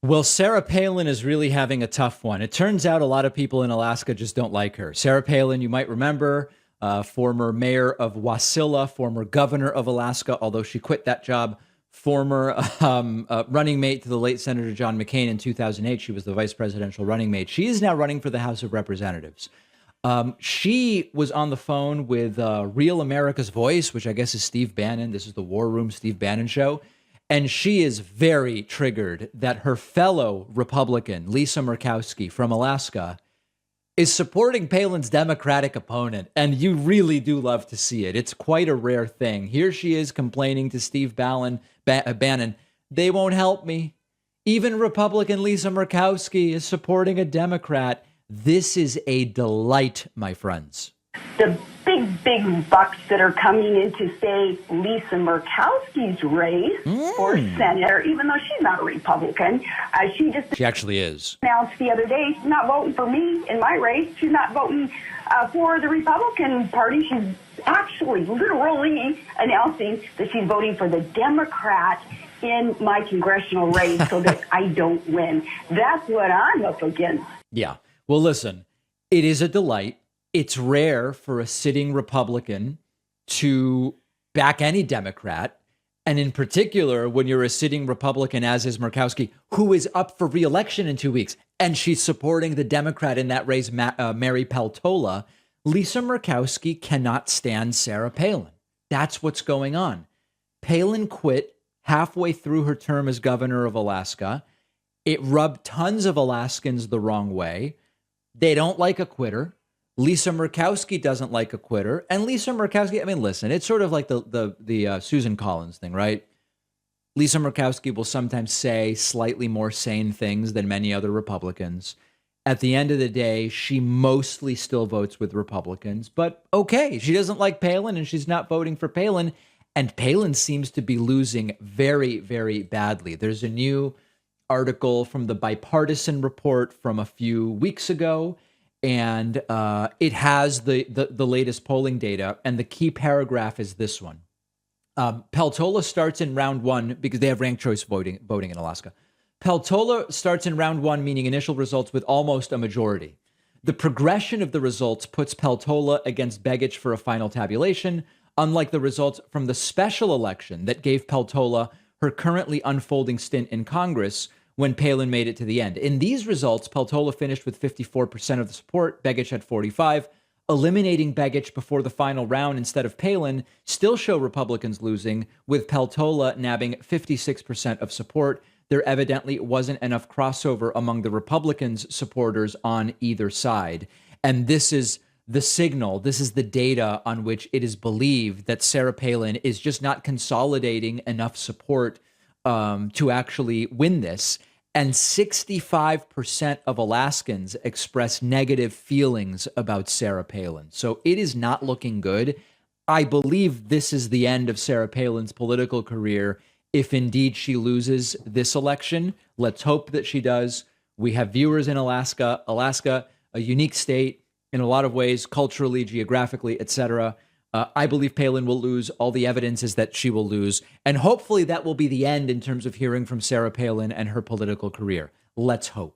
Well, Sarah Palin is really having a tough one. It turns out a lot of people in Alaska just don't like her. Sarah Palin, you might remember, former mayor of Wasilla, former governor of Alaska, although she quit that job, former running mate to the late Senator John McCain in 2008. She was the vice presidential running mate. She is now running for the House of Representatives. She was on the phone with Real America's Voice, which I guess is Steve Bannon. This is the War Room Steve Bannon show. And she is very triggered that her fellow Republican, Lisa Murkowski from Alaska, is supporting Palin's Democratic opponent. And you really do love to see it. It's quite a rare thing. Here she is complaining to Steve Bannon, they won't help me. Even Republican Lisa Murkowski is supporting a Democrat. This is a delight, my friends. The big bucks that are coming in to say Lisa Murkowski's race for senator, even though she's not a Republican. She actually is. Announced the other day she's not voting for me in my race. She's not voting for the Republican Party. She's actually literally announcing that she's voting for the Democrat in my congressional race so that I don't win. That's what I'm up against. Yeah. Well, listen, it is a delight. It's rare for a sitting Republican to back any Democrat. And in particular, when you're a sitting Republican, as is Murkowski, who is up for re-election in 2 weeks, and she's supporting the Democrat in that race, Mary Peltola, Lisa Murkowski cannot stand Sarah Palin. That's what's going on. Palin quit halfway through her term as governor of Alaska. It rubbed tons of Alaskans the wrong way. They don't like a quitter. Lisa Murkowski doesn't like a quitter. And Lisa Murkowski, I mean, listen, it's sort of like the Susan Collins thing, right? Lisa Murkowski will sometimes say slightly more sane things than many other Republicans. At the end of the day, she mostly still votes with Republicans. But okay, she doesn't like Palin and she's not voting for Palin. And Palin seems to be losing very, very badly. There's a new article from the Bipartisan Report from a few weeks ago. And it has the latest polling data. And the key paragraph is this one. Peltola starts in round one because they have ranked choice voting in Alaska. Peltola starts in round one, meaning initial results with almost a majority. The progression of the results puts Peltola against Begich for a final tabulation, unlike the results from the special election that gave Peltola her currently unfolding stint in Congress when Palin made it to the end. In these results, Peltola finished with 54% of the support. Begich had 45%. Eliminating Begich before the final round instead of Palin still show Republicans losing, with Peltola nabbing 56% of support. There evidently wasn't enough crossover among the Republicans' supporters on either side. And this is the signal, this is the data on which it is believed that Sarah Palin is just not consolidating enough support to actually win this. And 65% of Alaskans express negative feelings about Sarah Palin. So it is not looking good. I believe this is the end of Sarah Palin's political career if indeed she loses this election. Let's hope that she does. We have viewers in Alaska. Alaska, a unique state in a lot of ways, culturally, geographically, etc. I believe Palin will lose. All the evidence is that she will lose. And hopefully that will be the end in terms of hearing from Sarah Palin and her political career. Let's hope.